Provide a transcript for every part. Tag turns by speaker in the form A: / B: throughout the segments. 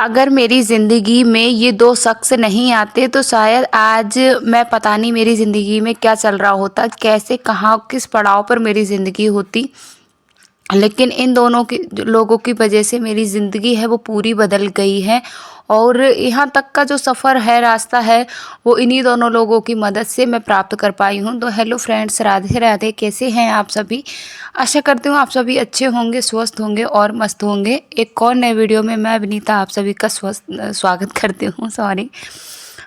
A: अगर मेरी ज़िंदगी में ये 2 शख़्स नहीं आते तो शायद आज मैं पता नहीं मेरी ज़िंदगी में क्या चल रहा होता, कैसे कहाँ किस पड़ाव पर मेरी ज़िंदगी होती। लेकिन इन दोनों की लोगों की वजह से मेरी ज़िंदगी है वो पूरी बदल गई है और यहाँ तक का जो सफ़र है, रास्ता है, वो इन्हीं दोनों लोगों की मदद से मैं प्राप्त कर पाई हूँ। तो हेलो फ्रेंड्स, राधे राधे, कैसे हैं आप सभी? आशा करती हूँ आप सभी अच्छे होंगे, स्वस्थ होंगे और मस्त होंगे। एक और नए वीडियो में मैं विनीता आप सभी का स्वागत करती हूँ, सॉरी।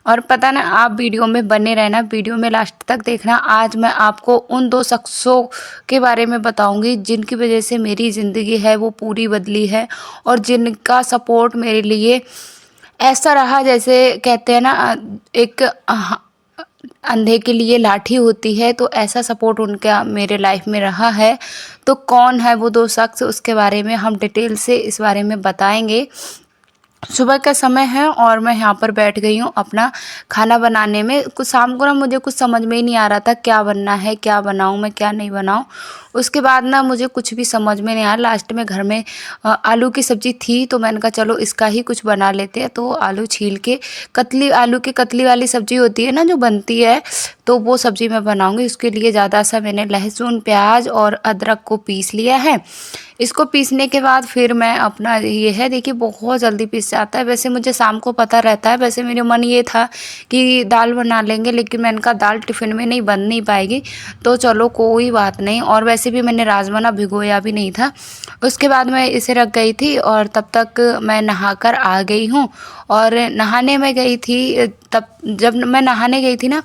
A: और पता ना, आप वीडियो में बने रहना, वीडियो में लास्ट तक देखना। आज मैं आपको उन 2 शख्सों के बारे में बताऊंगी जिनकी वजह से मेरी ज़िंदगी है वो पूरी बदली है और जिनका सपोर्ट मेरे लिए ऐसा रहा जैसे कहते हैं ना, एक अंधे के लिए लाठी होती है, तो ऐसा सपोर्ट उनका मेरे लाइफ में रहा है। तो कौन है वो 2 शख्स, उसके बारे में हम डिटेल से इस बारे में बताएंगे। सुबह का समय है और मैं यहाँ पर बैठ गई हूँ अपना खाना बनाने में। कुछ शाम को ना मुझे कुछ समझ में ही नहीं आ रहा था क्या बनना है, क्या बनाऊँ मैं, क्या नहीं बनाऊँ। उसके बाद ना मुझे कुछ भी समझ में नहीं आया। लास्ट में घर में आलू की सब्ज़ी थी तो मैंने कहा चलो इसका ही कुछ बना लेते हैं। तो आलू छील के कतली, आलू की कतली वाली सब्ज़ी होती है ना जो बनती है, तो वो सब्ज़ी मैं बनाऊँगी। उसके लिए ज़्यादा सा मैंने लहसुन, प्याज और अदरक को पीस लिया है। इसको पीसने के बाद फिर मैं अपना ये है, देखिए बहुत जल्दी पीस जाता है। वैसे मुझे शाम को पता रहता है, वैसे मेरे मन ये था कि दाल बना लेंगे, लेकिन मैंने कहा दाल टिफ़िन में नहीं बन नहीं पाएगी, तो चलो कोई बात नहीं। और वैसे भी मैंने राजमा ना भिगोया भी नहीं था। उसके बाद मैं इसे रख गई थी और तब तक मैं नहाकर आ गई हूँ। और नहाने में गई थी, तब जब मैं नहाने गई थी ना,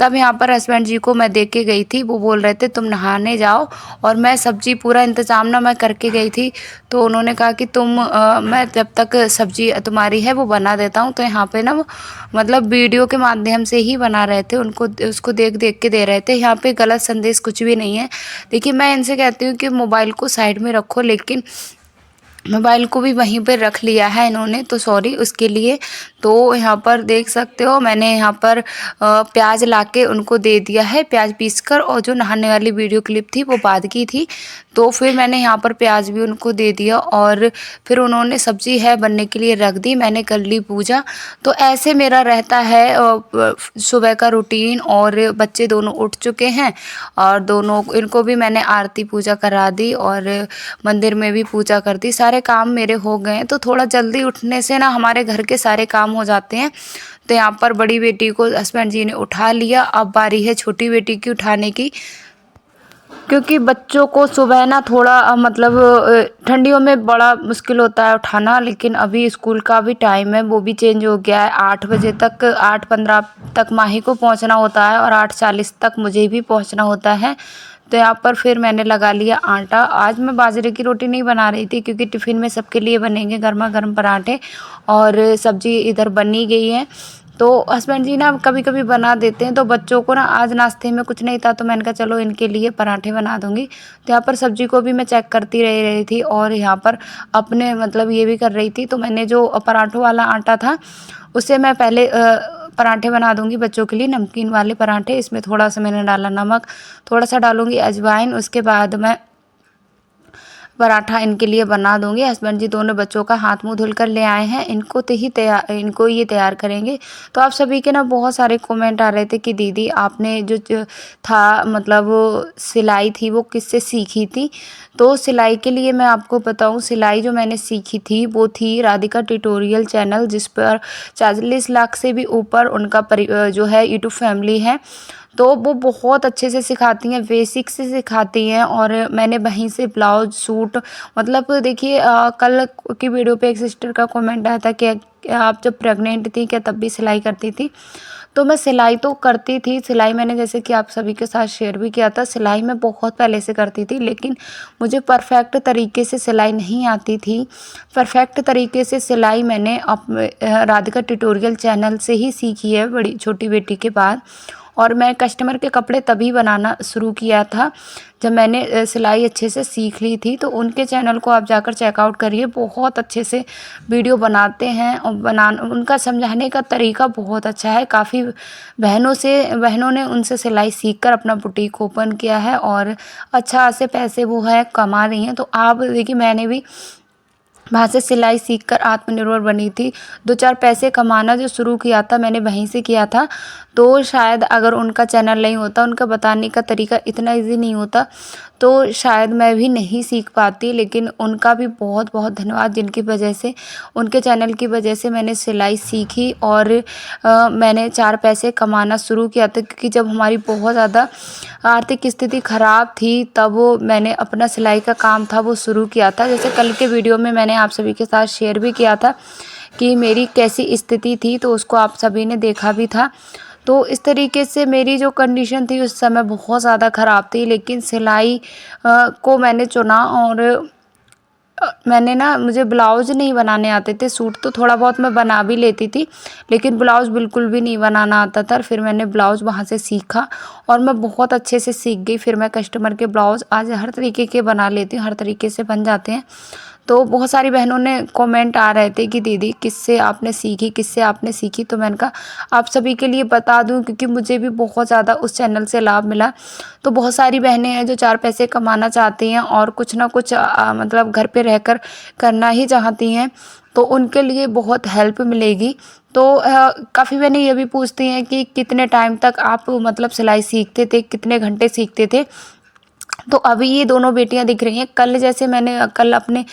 A: तब यहाँ पर हस्बैंड जी को मैं देख के गई थी। वो बोल रहे थे तुम नहाने जाओ, और मैं सब्ज़ी पूरा इंतज़ाम ना मैं करके गई थी। तो उन्होंने कहा कि मैं जब तक सब्ज़ी तुम्हारी है वो बना देता हूँ। तो यहाँ पे ना वो मतलब वीडियो के माध्यम से ही बना रहे थे, उनको उसको देख देख के दे रहे थे। यहाँ पे गलत संदेश कुछ भी नहीं है। देखिए, मैं इनसे कहती हूँ कि मोबाइल को साइड में रखो, लेकिन मोबाइल को भी वहीं पे रख लिया है इन्होंने, तो सॉरी उसके लिए। तो यहाँ पर देख सकते हो मैंने यहाँ पर प्याज लाके उनको दे दिया है, प्याज पीसकर। और जो नहाने वाली वीडियो क्लिप थी वो बाद की थी, तो फिर मैंने यहाँ पर प्याज भी उनको दे दिया और फिर उन्होंने सब्ज़ी है बनने के लिए रख दी। मैंने कर ली पूजा। तो ऐसे मेरा रहता है सुबह का रूटीन। और बच्चे दोनों उठ चुके हैं और दोनों इनको भी मैंने आरती पूजा करा दी और मंदिर में भी पूजा कर दी। सारे काम मेरे हो गए हैं। तो थोड़ा जल्दी उठने से ना हमारे घर के सारे काम हो जाते हैं। तो यहाँ पर बड़ी बेटी को हस्बैंड जी ने उठा लिया, अब बारी है छोटी बेटी की उठाने की। क्योंकि बच्चों को सुबह ना थोड़ा मतलब ठंडियों में बड़ा मुश्किल होता है उठाना, लेकिन अभी स्कूल का भी टाइम है वो भी चेंज हो गया है। 8 बजे तक, 8:15 तक माही को पहुंचना होता है और 8:40 तक मुझे भी पहुंचना होता है। तो यहाँ पर फिर मैंने लगा लिया आटा। आज मैं बाजरे की रोटी नहीं बना रही थी क्योंकि टिफ़िन में सबके लिए बनेंगे गर्मा गर्म पराठे, और सब्ज़ी इधर बनी गई है। तो हस्बैंड जी ना कभी कभी बना देते हैं। तो बच्चों को ना आज नाश्ते में कुछ नहीं था, तो मैंने कहा चलो इनके लिए पराठे बना दूंगी। तो यहाँ पर सब्जी को भी मैं चेक करती रही थी और यहाँ पर अपने मतलब ये भी कर रही थी। तो मैंने जो पराठों वाला आटा था उससे मैं पहले पराठे बना दूंगी बच्चों के लिए, नमकीन वाले पराठे। इसमें थोड़ा सा मैंने डाला नमक, थोड़ा सा डालूंगी अजवाइन। उसके बाद मैं पराठा इनके लिए बना दूंगी। हस्बैंड जी दोनों बच्चों का हाथ मुंह धुल कर ले आए हैं, इनको ये तैयार करेंगे। तो आप सभी के ना बहुत सारे कमेंट आ रहे थे कि दीदी आपने जो था मतलब वो सिलाई थी वो किससे सीखी थी। तो सिलाई के लिए मैं आपको बताऊं, सिलाई जो मैंने सीखी थी वो थी राधिका ट्यूटोरियल चैनल, जिस पर 40 लाख से भी ऊपर उनका जो है यूट्यूब फैमिली है। तो वो बहुत अच्छे से सिखाती हैं, बेसिक से सिखाती हैं। और मैंने वहीं से ब्लाउज, सूट, मतलब देखिए कल की वीडियो पे एक सिस्टर का कमेंट आया था कि आप जब प्रेग्नेंट थी क्या तब भी सिलाई करती थी। तो मैं सिलाई तो करती थी। सिलाई मैंने जैसे कि आप सभी के साथ शेयर भी किया था, सिलाई मैं बहुत पहले से करती थी, लेकिन मुझे परफेक्ट तरीके से सिलाई नहीं आती थी। परफेक्ट तरीके से सिलाई मैंने राधिका ट्यूटोरियल चैनल से ही सीखी है बड़ी छोटी बेटी के बाद। और मैं कस्टमर के कपड़े तभी बनाना शुरू किया था जब मैंने सिलाई अच्छे से सीख ली थी। तो उनके चैनल को आप जाकर चेकआउट करिए, बहुत अच्छे से वीडियो बनाते हैं और उनका समझाने का तरीका बहुत अच्छा है। काफ़ी बहनों ने उनसे सिलाई सीखकर अपना बुटीक ओपन किया है और अच्छा से पैसे वो है कमा रही हैं। तो आप देखिए, मैंने भी वहाँ से सिलाई सीखकर आत्मनिर्भर बनी थी। 2-4 पैसे कमाना जो शुरू किया था मैंने वहीं से किया था। तो शायद अगर उनका चैनल नहीं होता, उनका बताने का तरीका इतना ईज़ी नहीं होता, तो शायद मैं भी नहीं सीख पाती। लेकिन उनका भी बहुत-बहुत धन्यवाद, जिनकी वजह से, उनके चैनल की वजह से मैंने सिलाई सीखी और मैंने 4 पैसे कमाना शुरू किया था। क्योंकि जब हमारी बहुत ज़्यादा आर्थिक स्थिति ख़राब थी, तब वो मैंने अपना सिलाई का काम था वो शुरू किया था। जैसे कल के वीडियो में मैंने आप सभी के साथ शेयर भी किया था कि मेरी कैसी स्थिति थी, तो उसको आप सभी ने देखा भी था। तो इस तरीके से मेरी जो कंडीशन थी उस समय बहुत ज़्यादा ख़राब थी, लेकिन सिलाई को मैंने चुना। और मैंने ना, मुझे ब्लाउज़ नहीं बनाने आते थे, सूट तो थोड़ा बहुत मैं बना भी लेती थी, लेकिन ब्लाउज़ बिल्कुल भी नहीं बनाना आता था। फिर मैंने ब्लाउज़ वहाँ से सीखा और मैं बहुत अच्छे से सीख गई। फिर मैं कस्टमर के ब्लाउज़ आज हर तरीके के बना लेती हूँ, हर तरीके से बन जाते हैं। तो बहुत सारी बहनों ने कमेंट आ रहे थे कि दीदी किससे आपने सीखी, किससे आपने सीखी। तो मैंने कहा आप सभी के लिए बता दूं, क्योंकि मुझे भी बहुत ज़्यादा उस चैनल से लाभ मिला। तो बहुत सारी बहनें हैं जो 4 पैसे कमाना चाहती हैं और कुछ ना कुछ मतलब घर पे रहकर करना ही चाहती हैं, तो उनके लिए बहुत हेल्प मिलेगी। तो काफ़ी बहनें ये भी पूछती हैं कि कितने टाइम तक आप मतलब सिलाई सीखते थे, कितने घंटे सीखते थे। तो अभी ये दोनों बेटियां दिख रही हैं। कल जैसे मैंने कल अपने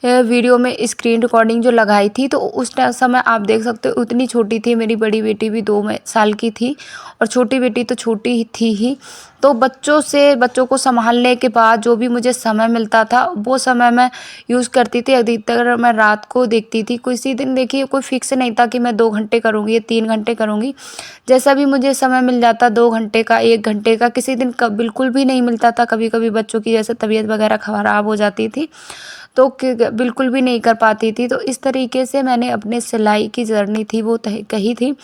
A: वीडियो में स्क्रीन रिकॉर्डिंग जो लगाई थी, तो उस समय आप देख सकते हो उतनी छोटी थी। मेरी बड़ी बेटी भी 2 साल की थी और छोटी बेटी तो छोटी ही थी ही। तो बच्चों को संभालने के बाद जो भी मुझे समय मिलता था, वो समय मैं यूज़ करती थी। अधिकतर मैं रात को देखती थी। किसी दिन देखिए कोई फिक्स नहीं था कि मैं 2 घंटे करूँगी या 3 घंटे करूँगी। जैसा भी मुझे समय मिल जाता, 2 घंटे का, 1 घंटे का, किसी दिन बिल्कुल भी नहीं मिलता था। कभी कभी बच्चों की जैसे तबीयत वगैरह ख़राब हो जाती थी, तो बिल्कुल भी नहीं कर पाती थी। तो इस तरीके से मैंने अपने सिलाई की जर्नी थी वो कही थी।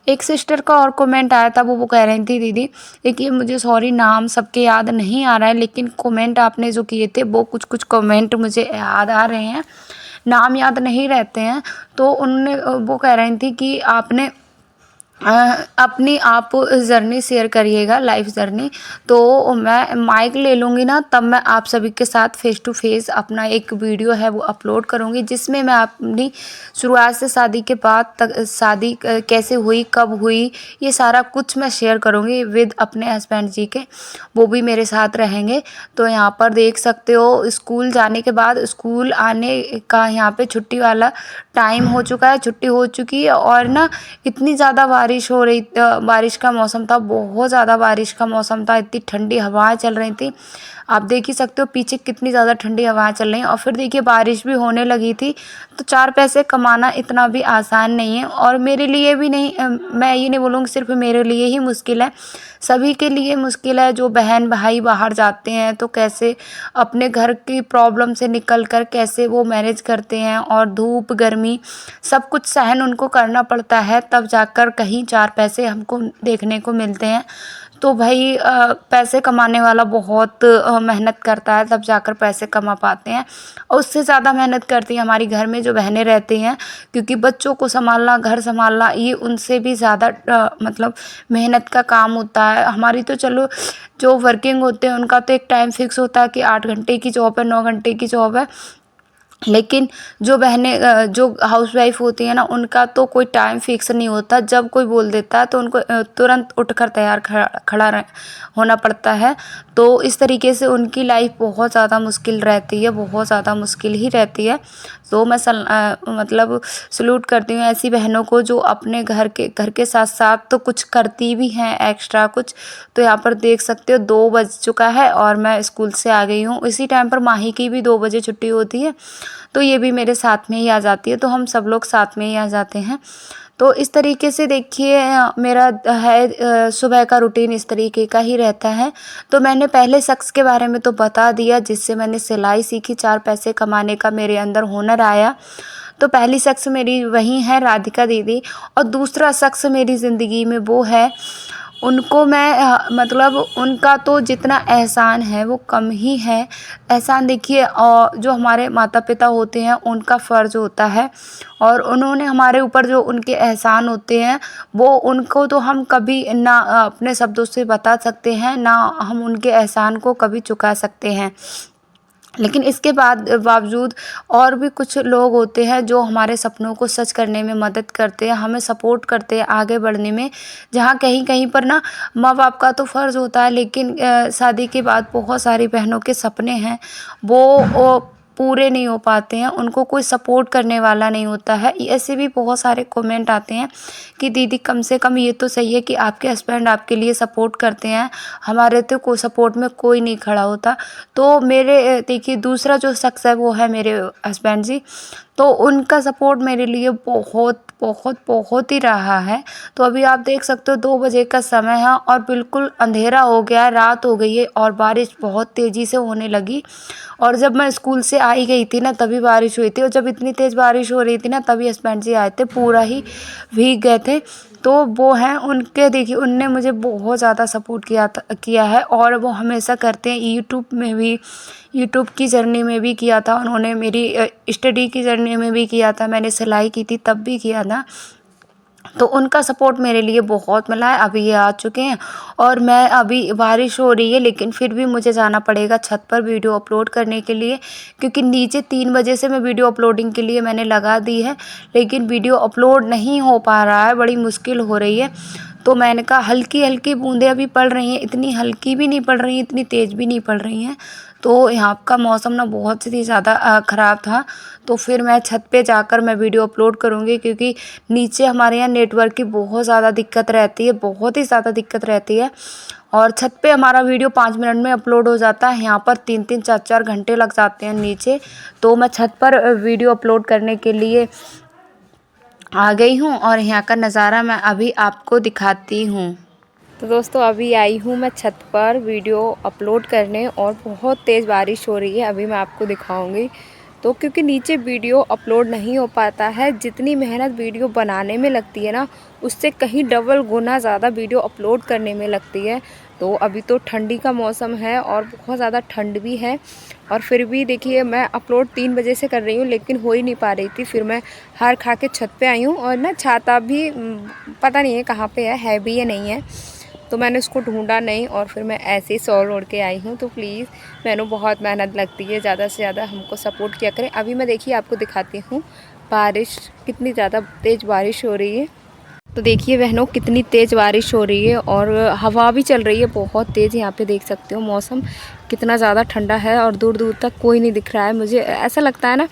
A: एक सिस्टर का और कमेंट आया था, वो कह रही थी दीदी, देखिए मुझे सॉरी नाम सबके याद नहीं आ रहा है, लेकिन कमेंट आपने जो किए थे वो कुछ कमेंट मुझे याद आ रहे हैं, नाम याद नहीं रहते हैं। तो उन्होंने वो कह रही थी कि आपने अपनी आप जर्नी शेयर करिएगा, लाइफ जर्नी। तो मैं माइक ले लूँगी ना, तब मैं आप सभी के साथ फेस टू फेस अपना एक वीडियो है वो अपलोड करूँगी, जिसमें मैं अपनी शुरुआत से शादी के बाद तक, शादी कैसे हुई, कब हुई, ये सारा कुछ मैं शेयर करूँगी विद अपने हस्बैंड जी के। वो भी मेरे साथ रहेंगे। तो यहाँ पर देख सकते हो स्कूल जाने के बाद, स्कूल आने का यहाँ पे छुट्टी वाला टाइम हो चुका है, छुट्टी हो चुकी है। और ना इतनी ज़्यादा बारिश हो रही, बारिश का मौसम था, बहुत ज़्यादा बारिश का मौसम था, इतनी ठंडी हवाएं चल रही थी। आप देख ही सकते हो पीछे कितनी ज़्यादा ठंडी हवाएं चल रही हैं। और फिर देखिए बारिश भी होने लगी थी। तो 4 पैसे कमाना इतना भी आसान नहीं है, और मेरे लिए भी नहीं, मैं ये नहीं बोलूँगी सिर्फ मेरे लिए ही मुश्किल है, सभी के लिए मुश्किल है। जो बहन भाई बाहर जाते हैं तो कैसे अपने घर की प्रॉब्लम से निकल कर कैसे वो मैनेज करते हैं, और धूप गर्मी सब कुछ सहन उनको करना पड़ता है, तब जाकर कहीं 4 पैसे हमको देखने को मिलते हैं। तो भाई पैसे कमाने वाला बहुत मेहनत करता है, तब जाकर पैसे कमा पाते हैं। और उससे ज़्यादा मेहनत करती हैं हमारी घर में जो बहनें रहती हैं, क्योंकि बच्चों को संभालना, घर संभालना, ये उनसे भी ज़्यादा मतलब मेहनत का काम होता है। हमारी तो चलो जो वर्किंग होते हैं उनका तो एक टाइम फिक्स होता है कि 8 घंटे की जॉब है, 9 घंटे की जॉब है। लेकिन जो बहनें जो हाउसवाइफ होती हैं ना, उनका तो कोई टाइम फिक्स नहीं होता। जब कोई बोल देता है तो उनको तुरंत उठकर तैयार खड़ा होना पड़ता है। तो इस तरीके से उनकी लाइफ बहुत ज़्यादा मुश्किल रहती है, बहुत ज़्यादा मुश्किल ही रहती है। तो मैं मतलब सल्यूट करती हूँ ऐसी बहनों को जो अपने घर के साथ साथ तो कुछ करती भी हैं एक्स्ट्रा कुछ। तो यहाँ पर देख सकते हो 2 बज चुका है और मैं स्कूल से आ गई हूँ। इसी टाइम पर माही की भी 2 बजे छुट्टी होती है, तो ये भी मेरे साथ में ही आ जाती है। तो हम सब लोग साथ में ही आ जाते हैं। तो इस तरीके से देखिए मेरा है सुबह का रूटीन इस तरीके का ही रहता है। तो मैंने पहले शख्स के बारे में तो बता दिया जिससे मैंने सिलाई सीखी, 4 पैसे कमाने का मेरे अंदर हुनर आया। तो पहली शख्स मेरी वही है राधिका दीदी, और दूसरा शख्स मेरी ज़िंदगी में वो है, उनको मैं मतलब उनका तो जितना एहसान है वो कम ही है। एहसान देखिए जो हमारे माता पिता होते हैं उनका फ़र्ज़ होता है, और उन्होंने हमारे ऊपर जो उनके एहसान होते हैं वो उनको तो हम कभी ना अपने शब्दों से बता सकते हैं, ना हम उनके एहसान को कभी चुका सकते हैं। लेकिन इसके बाद बावजूद और भी कुछ लोग होते हैं जो हमारे सपनों को सच करने में मदद करते हैं, हमें सपोर्ट करते हैं आगे बढ़ने में। जहाँ कहीं कहीं पर ना माँ बाप का तो फ़र्ज़ होता है, लेकिन शादी के बाद बहुत सारी बहनों के सपने हैं वो पूरे नहीं हो पाते हैं, उनको कोई सपोर्ट करने वाला नहीं होता है। ऐसे भी बहुत सारे कमेंट आते हैं कि दीदी कम से कम ये तो सही है कि आपके हस्बैंड आपके लिए सपोर्ट करते हैं, हमारे तो कोई सपोर्ट में कोई नहीं खड़ा होता। तो मेरे देखिए दूसरा जो शख्स है वो है मेरे हस्बैंड जी। तो उनका सपोर्ट मेरे लिए बहुत बहुत बहुत ही रहा है। तो अभी आप देख सकते हो 2 बजे का समय है और बिल्कुल अंधेरा हो गया है, रात हो गई है और बारिश बहुत तेज़ी से होने लगी। और जब मैं स्कूल से आई गई थी ना तभी बारिश हुई थी, और जब इतनी तेज़ बारिश हो रही थी ना तभी हस्बैंड जी आए थे, पूरा ही भीग गए थे। तो वो हैं उनके देखिए उनने मुझे बहुत ज़्यादा सपोर्ट किया है, और वो हमेशा करते हैं। यूट्यूब में भी, यूट्यूब की जर्नी में भी किया था उन्होंने, मेरी स्टडी की जर्नी में भी किया था, मैंने सिलाई की थी तब भी किया था। तो उनका सपोर्ट मेरे लिए बहुत मिला है। अभी ये आ चुके हैं और मैं अभी बारिश हो रही है लेकिन फिर भी मुझे जाना पड़ेगा छत पर वीडियो अपलोड करने के लिए, क्योंकि नीचे 3 बजे से मैं वीडियो अपलोडिंग के लिए मैंने लगा दी है, लेकिन वीडियो अपलोड नहीं हो पा रहा है, बड़ी मुश्किल हो रही है। तो मैंने कहा हल्की हल्की बूंदें अभी पड़ रही हैं, इतनी हल्की भी नहीं पड़ रही हैं, इतनी तेज़ भी नहीं पड़ रही हैं। तो यहाँ का मौसम ना बहुत ही ज़्यादा ख़राब था। तो फिर मैं छत पे जाकर मैं वीडियो अपलोड करूँगी, क्योंकि नीचे हमारे यहाँ नेटवर्क की बहुत ज़्यादा दिक्कत रहती है, बहुत ही ज़्यादा दिक्कत रहती है। और छत पे हमारा वीडियो 5 मिनट में अपलोड हो जाता है, यहाँ पर 3-3 4-4 घंटे लग जाते हैं नीचे। तो मैं छत पर वीडियो अपलोड करने के लिए आ गई हूँ और यहाँ का नज़ारा मैं अभी आपको दिखाती हूँ। तो दोस्तों अभी आई हूँ मैं छत पर वीडियो अपलोड करने, और बहुत तेज़ बारिश हो रही है, अभी मैं आपको दिखाऊंगी। तो क्योंकि नीचे वीडियो अपलोड नहीं हो पाता है, जितनी मेहनत वीडियो बनाने में लगती है ना उससे कहीं डबल गुना ज़्यादा वीडियो अपलोड करने में लगती है। तो अभी तो ठंडी का मौसम है और बहुत ज़्यादा ठंड भी है, और फिर भी देखिए मैं अपलोड 3 बजे से कर रही हूँ लेकिन हो ही नहीं पा रही थी। फिर मैं हार खा के छत पे आई हूँ, और ना छाता भी पता नहीं है कहाँ पे है भी या नहीं है, तो मैंने उसको ढूंढा नहीं और फिर मैं ऐसे ही शॉल ओढ़ के आई हूँ। तो प्लीज़ मैंने बहुत मेहनत लगती है, ज़्यादा से ज़्यादा हमको सपोर्ट किया करें। अभी मैं देखिए आपको दिखाती हूँ बारिश, कितनी ज़्यादा तेज़ बारिश हो रही है। तो देखिए बहनों कितनी तेज़ बारिश हो रही है और हवा भी चल रही है बहुत तेज़। यहाँ पे देख सकते हो मौसम कितना ज़्यादा ठंडा है और दूर दूर तक कोई नहीं दिख रहा है। मुझे ऐसा लगता है ना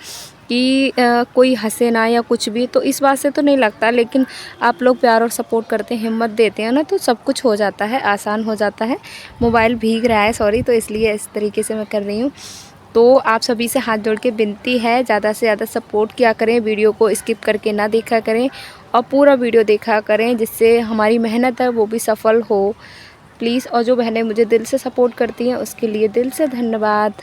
A: कि कोई हंसे ना या कुछ भी, तो इस बात से तो नहीं लगता, लेकिन आप लोग प्यार और सपोर्ट करते हैं, हिम्मत देते हैं ना, तो सब कुछ हो जाता है, आसान हो जाता है। मोबाइल भीग रहा है सॉरी, तो इसलिए इस तरीके से मैं कर रही हूँ। तो आप सभी से हाथ जोड़ के विनती है, ज़्यादा से ज़्यादा सपोर्ट किया करें, वीडियो को स्किप करके ना देखा करें और पूरा वीडियो देखा करें, जिससे हमारी मेहनत है वो भी सफल हो प्लीज़। और जो बहनें मुझे दिल से सपोर्ट करती हैं उसके लिए दिल से धन्यवाद।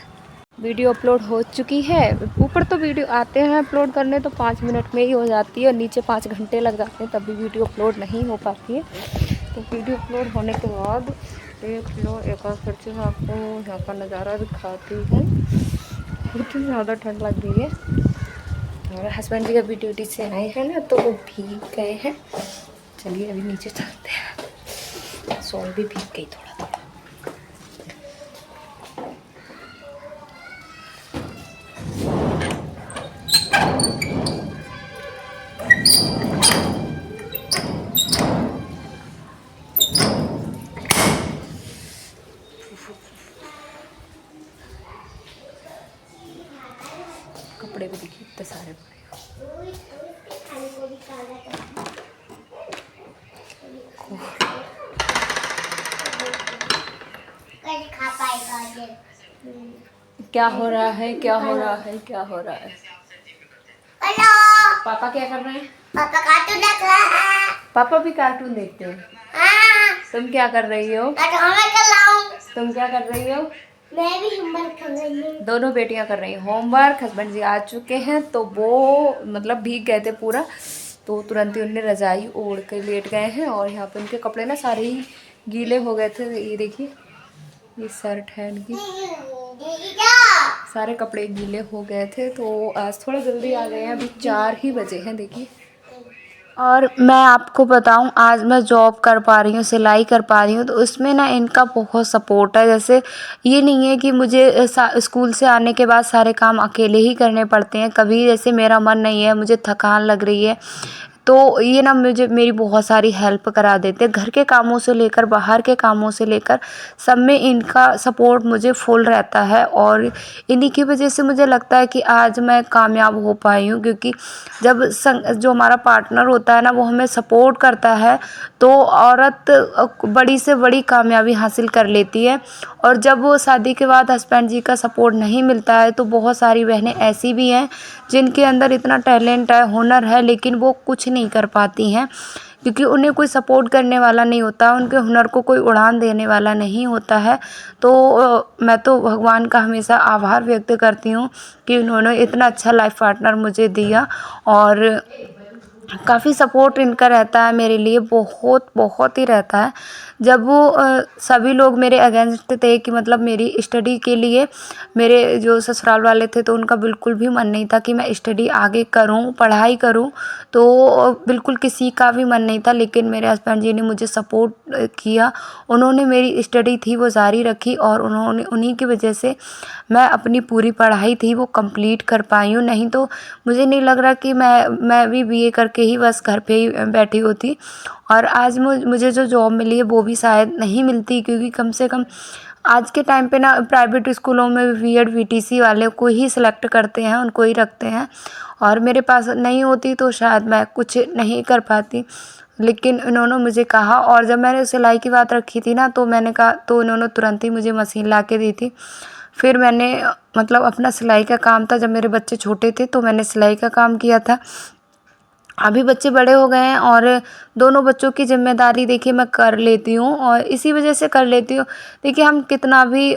A: वीडियो अपलोड हो चुकी है। ऊपर तो वीडियो आते हैं अपलोड करने तो 5 मिनट में ही हो जाती है, और नीचे 5 घंटे लग जाते हैं, तब भी वीडियो अपलोड नहीं हो पाती है। तो वीडियो अपलोड होने के बाद देख लो, एक बार फिर से मैं आपको यहाँ का नज़ारा दिखाती हूँ। बहुत ही ज़्यादा ठंड लग रही है। मेरे हस्बैंड जी अभी ड्यूटी से आए हैं ना, तो वो भीग गए हैं। चलिए अभी नीचे चलते हैं। सॉल भी भीग गई थोड़ा थोड़ा। कपड़े भी देखिए इतने सारे पड़े। क्या हो रहा है, क्या हो रहा है, क्या हो रहा है? हेलो पापा क्या कर रहे हैं? पापा कार्टून देख रहे हैं। पापा भी कार्टून देखते हैं? हाँ। तुम क्या कर रही हो? तुम क्या कर रही हो? मैं भी होमवर्क कर रही हूँ। दोनों बेटियां कर रही हैं होमवर्क। हस्बैंड जी आ चुके हैं, तो वो मतलब भीग गए थे पूरा, तो तुरंत ही उन्हें रजाई ओढ़ के लेट गए हैं। और यहाँ पे उनके कपड़े ना सारे ही गीले हो गए थे। ये देखिए, ये शर्ट है इनकी, सारे कपड़े गीले हो गए थे। तो आज थोड़ा जल्दी आ गए हैं, अभी 4 ही बजे हैं। देखिए और मैं आपको बताऊँ, आज मैं जॉब कर पा रही हूँ, सिलाई कर पा रही हूँ, तो उसमें ना इनका बहुत सपोर्ट है। जैसे ये नहीं है कि मुझे स्कूल से आने के बाद सारे काम अकेले ही करने पड़ते हैं। कभी जैसे मेरा मन नहीं है, मुझे थकान लग रही है, तो ये ना मुझे मेरी बहुत सारी हेल्प करा देते हैं। घर के कामों से लेकर बाहर के कामों से लेकर सब में इनका सपोर्ट मुझे फुल रहता है। और इन्हीं की वजह से मुझे लगता है कि आज मैं कामयाब हो पाई हूँ, क्योंकि जब जो हमारा पार्टनर होता है ना, वो हमें सपोर्ट करता है, तो औरत बड़ी से बड़ी कामयाबी हासिल कर लेती है। और जब वो शादी के बाद हस्बैंड जी का सपोर्ट नहीं मिलता है, तो बहुत सारी बहनें ऐसी भी हैं जिनके अंदर इतना टैलेंट है, हुनर है, लेकिन वो कुछ नहीं कर पाती हैं, क्योंकि उन्हें कोई सपोर्ट करने वाला नहीं होता, उनके हुनर को कोई उड़ान देने वाला नहीं होता है। तो मैं तो भगवान का हमेशा आभार व्यक्त करती हूँ कि उन्होंने इतना अच्छा लाइफ पार्टनर मुझे दिया। और काफ़ी सपोर्ट इनका रहता है मेरे लिए, बहुत बहुत ही रहता है। जब वो सभी लोग मेरे अगेंस्ट थे कि मतलब मेरी स्टडी के लिए, मेरे जो ससुराल वाले थे, तो उनका बिल्कुल भी मन नहीं था कि मैं स्टडी आगे करूं, पढ़ाई करूं, तो बिल्कुल किसी का भी मन नहीं था। लेकिन मेरे हस्बैंड जी ने मुझे सपोर्ट किया, उन्होंने मेरी स्टडी थी वो जारी रखी, और उन्होंने उन्हीं की वजह से मैं अपनी पूरी पढ़ाई थी वो कंप्लीट कर पाई हूँ। नहीं तो मुझे नहीं लग रहा कि मैं भी बीए करके ही बस घर पे ही बैठी होती। और आज मुझे जो जॉब मिली है वो भी शायद नहीं मिलती, क्योंकि कम से कम आज के टाइम पे ना प्राइवेट स्कूलों में बीएड वीटीसी वाले को ही सिलेक्ट करते हैं, उनको ही रखते हैं। और मेरे पास नहीं होती तो शायद मैं कुछ नहीं कर पाती। लेकिन इन्होंने मुझे कहा, और जब मैंने सिलाई की बात रखी थी ना, तो मैंने कहा, तो इन्होंने तुरंत ही मुझे मशीन ला के दी थी। फिर मैंने मतलब अपना सिलाई का काम था, जब मेरे बच्चे छोटे थे तो मैंने सिलाई का काम किया था। अभी बच्चे बड़े हो गए हैं, और दोनों बच्चों की ज़िम्मेदारी देखिए मैं कर लेती हूँ, और इसी वजह से कर लेती हूँ। देखिए हम कितना भी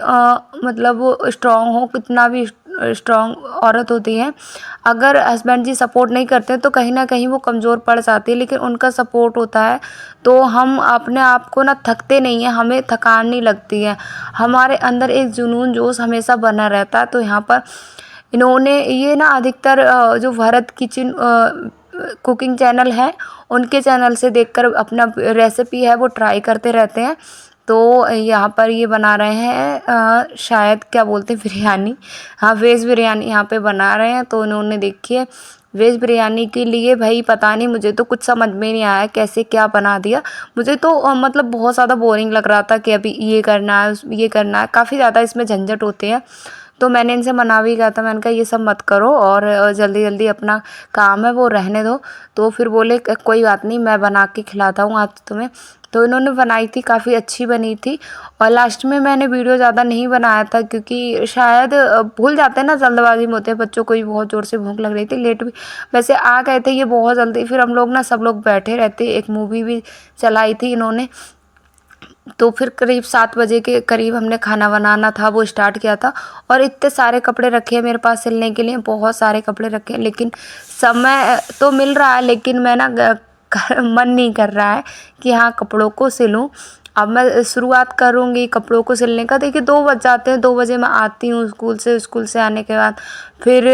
A: मतलब वो स्ट्रॉन्ग हो, कितना भी स्ट्रॉन्ग औरत होती है, अगर हस्बैंड जी सपोर्ट नहीं करते तो कहीं ना कहीं वो कमज़ोर पड़ जाती है। लेकिन उनका सपोर्ट होता है तो हम अपने आप को ना थकते नहीं हैं, हमें थकान नहीं लगती है, हमारे अंदर एक जुनून जोश हमेशा बना रहता है। तो यहाँ पर इन्होंने ये ना अधिकतर जो भरत किचन कुकिंग चैनल है, उनके चैनल से देखकर अपना रेसिपी है वो ट्राई करते रहते हैं। तो यहाँ पर ये बना रहे हैं शायद क्या बोलते हैं, बिरयानी, हाँ वेज बिरयानी यहाँ पे बना रहे हैं। तो उन्होंने देखिए वेज बिरयानी के लिए भाई पता नहीं, मुझे तो कुछ समझ में नहीं आया कैसे क्या बना दिया। मुझे तो मतलब बहुत ज़्यादा बोरिंग लग रहा था कि अभी ये करना है, ये करना है, काफ़ी ज़्यादा इसमें झंझट होते हैं। तो मैंने इनसे मना भी किया था, मैंने कहा ये सब मत करो, और जल्दी जल्दी अपना काम है वो रहने दो। तो फिर बोले कोई बात नहीं, मैं बना के खिलाता हूँ आज तुम्हें। तो इन्होंने बनाई थी, काफ़ी अच्छी बनी थी। और लास्ट में मैंने वीडियो ज़्यादा नहीं बनाया था, क्योंकि शायद भूल जाते हैं ना, जल्दबाजी में होते हैं, बच्चों को भी बहुत ज़ोर से भूख लग रही थी, लेट भी वैसे आ गए थे ये बहुत जल्दी। फिर हम लोग ना सब लोग बैठे रहते, एक मूवी भी चलाई थी इन्होंने। तो फिर करीब 7 बजे के करीब हमने खाना बनाना था वो स्टार्ट किया था। और इतने सारे कपड़े रखे हैं मेरे पास सिलने के लिए, बहुत सारे कपड़े रखे हैं, लेकिन समय तो मिल रहा है, लेकिन मैं ना मन नहीं कर रहा है कि हाँ कपड़ों को सिलूं। अब मैं शुरुआत करूँगी कपड़ों को सिलने का। देखिए 2 बज जाते हैं, 2 बजे मैं आती हूँ स्कूल से आने के बाद फिर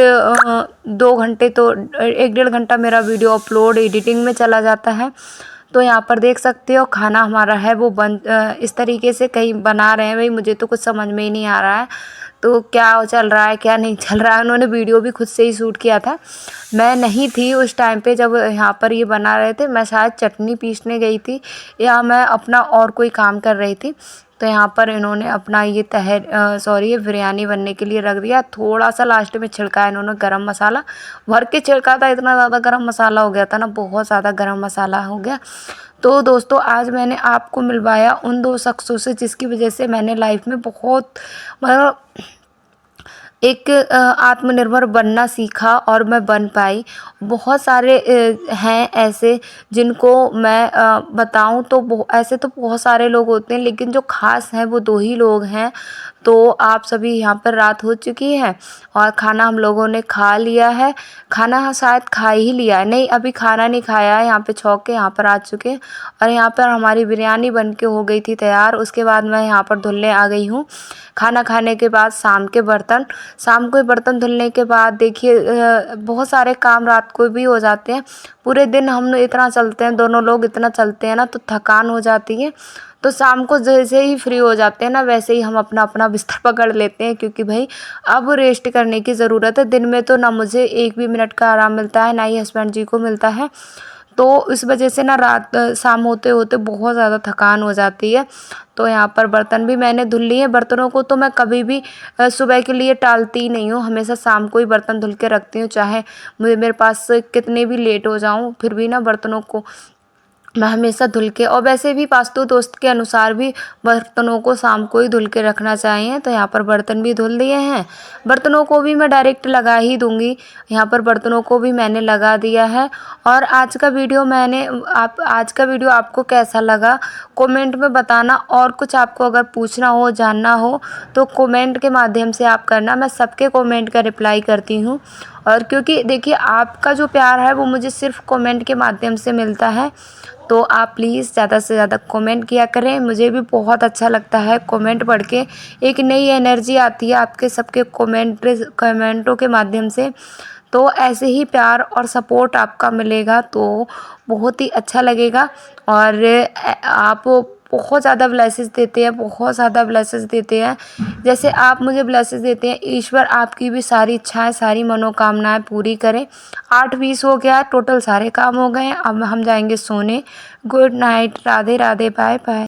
A: 2 घंटे तो 1 डेढ़ घंटा मेरा वीडियो अपलोड एडिटिंग में चला जाता है। तो यहाँ पर देख सकते हो खाना हमारा है वो बन इस तरीके से कहीं बना रहे हैं। भाई मुझे तो कुछ समझ में ही नहीं आ रहा है तो क्या चल रहा है क्या नहीं चल रहा है। उन्होंने वीडियो भी खुद से ही शूट किया था, मैं नहीं थी उस टाइम पे जब यहाँ पर ये बना रहे थे। मैं शायद चटनी पीसने गई थी या मैं अपना और कोई काम कर रही थी। तो यहाँ पर इन्होंने अपना ये ये बिरयानी बनने के लिए रख दिया। थोड़ा सा लास्ट में छिड़का इन्होंने गरम मसाला, भर के छिड़का था, इतना ज़्यादा गरम मसाला हो गया था ना, बहुत ज़्यादा गरम मसाला हो गया। तो दोस्तों आज मैंने आपको मिलवाया उन 2 शख्सों से जिसकी वजह से मैंने लाइफ में बहुत मतलब एक आत्मनिर्भर बनना सीखा और मैं बन पाई। बहुत सारे हैं ऐसे जिनको मैं बताऊं तो ऐसे तो बहुत सारे लोग होते हैं, लेकिन जो ख़ास हैं वो 2 ही लोग हैं। तो आप सभी यहाँ पर रात हो चुकी है और खाना हम लोगों ने खा लिया है। खाना शायद खा ही लिया है, नहीं अभी खाना नहीं खाया है। यहाँ पे छौक के यहाँ पर आ चुके हैं और यहाँ पर हमारी बिरयानी बन के हो गई थी तैयार। उसके बाद मैं यहाँ पर धुलने आ गई हूँ। खाना खाने के बाद शाम के बर्तन शाम को बर्तन धुलने के बाद देखिए बहुत सारे काम रात को भी हो जाते हैं। पूरे दिन हम इतना चलते हैं, दोनों लोग इतना चलते हैं ना, तो थकान हो जाती है। तो शाम को जैसे ही फ्री हो जाते हैं ना, वैसे ही हम अपना अपना बिस्तर पकड़ लेते हैं, क्योंकि भाई अब रेस्ट करने की ज़रूरत है। दिन में तो ना मुझे एक भी मिनट का आराम मिलता है, ना ही हस्बैंड जी को मिलता है। तो इस वजह से ना रात शाम होते होते बहुत ज़्यादा थकान हो जाती है। तो यहाँ पर बर्तन भी मैंने धुल लिए। बर्तनों को तो मैं कभी भी सुबह के लिए टालती ही नहीं हूँ, हमेशा शाम को ही बर्तन धुल के रखती हूँ। चाहे मेरे पास कितने भी लेट हो जाऊँ, फिर भी ना बर्तनों को मैं हमेशा धुल के, और वैसे भी वास्तु दोस्त के अनुसार भी बर्तनों को शाम को ही धुल के रखना चाहिए। तो यहाँ पर बर्तन भी धुल दिए हैं। बर्तनों को भी मैं डायरेक्ट लगा ही दूँगी। यहाँ पर बर्तनों को भी मैंने लगा दिया है। और आज का वीडियो आपको कैसा लगा कमेंट में बताना। और कुछ आपको अगर पूछना हो, जानना हो, तो कमेंट के माध्यम से आप करना। मैं सबके कमेंट का रिप्लाई करती हूँ। और क्योंकि देखिए आपका जो प्यार है वो मुझे सिर्फ कमेंट के माध्यम से मिलता है। तो आप प्लीज़ ज़्यादा से ज़्यादा कमेंट किया करें। मुझे भी बहुत अच्छा लगता है कमेंट पढ़ के, एक नई एनर्जी आती है आपके सबके कमेंटों के माध्यम से। तो ऐसे ही प्यार और सपोर्ट आपका मिलेगा तो बहुत ही अच्छा लगेगा। और आप बहुत ज़्यादा ब्लेसेस देते हैं, बहुत ज़्यादा ब्लेसेस देते हैं। जैसे आप मुझे ब्लेसेस देते हैं, ईश्वर आपकी भी सारी इच्छाएं, सारी मनोकामनाएं पूरी करें। 8:20 हो गया, टोटल सारे काम हो गए हैं। अब हम जाएंगे सोने। Good night, Radhe Radhe, bye bye.